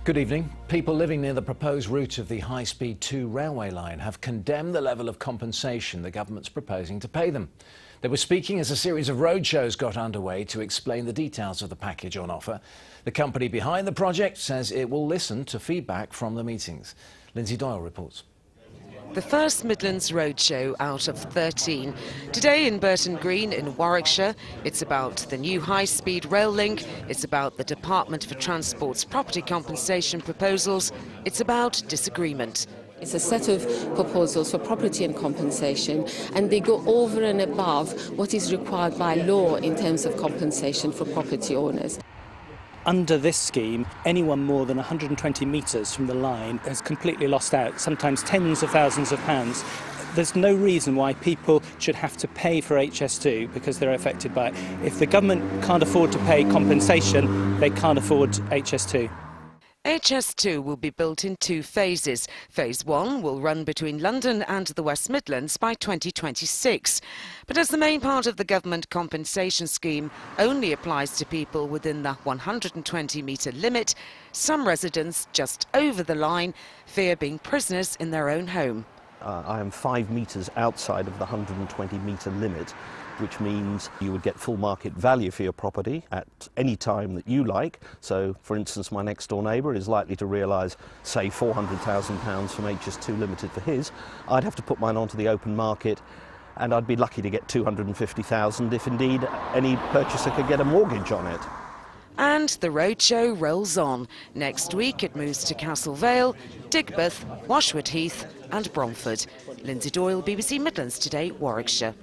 Good evening. People living near the proposed route of the HS2 railway line have condemned the level of compensation the government's proposing to pay them. They were speaking as a series of roadshows got underway to explain the details of the package on offer. The company behind the project says it will listen to feedback from the meetings. Lindsay Doyle reports. The first Midlands roadshow out of 13. Today in Burton Green in Warwickshire, it's about the new high-speed rail link, it's about the Department for Transport's property compensation proposals, it's about disagreement. It's a set of proposals for property and compensation, and they go over and above what is required by law in terms of compensation for property owners. Under this scheme, anyone more than 120 metres from the line has completely lost out, sometimes tens of thousands of pounds. There's no reason why people should have to pay for HS2 because they're affected by it. If the government can't afford to pay compensation, they can't afford HS2. HS2 will be built in two phases. Phase 1 will run between London and the West Midlands by 2026. But as the main part of the government compensation scheme only applies to people within the 120-metre limit, some residents just over the line fear being prisoners in their own home. I am 5 metres outside of the 120-metre limit, which means you would get full market value for your property at any time that you like. So, for instance, my next door neighbour is likely to realise, say, £400,000 from HS2 Limited for his. I'd have to put mine onto the open market, and I'd be lucky to get £250,000 if indeed any purchaser could get a mortgage on it. And the roadshow rolls on. Next week it moves to Castle Vale, Digbeth, Washwood Heath and Bromford. Lindsay Doyle, BBC Midlands Today, Warwickshire.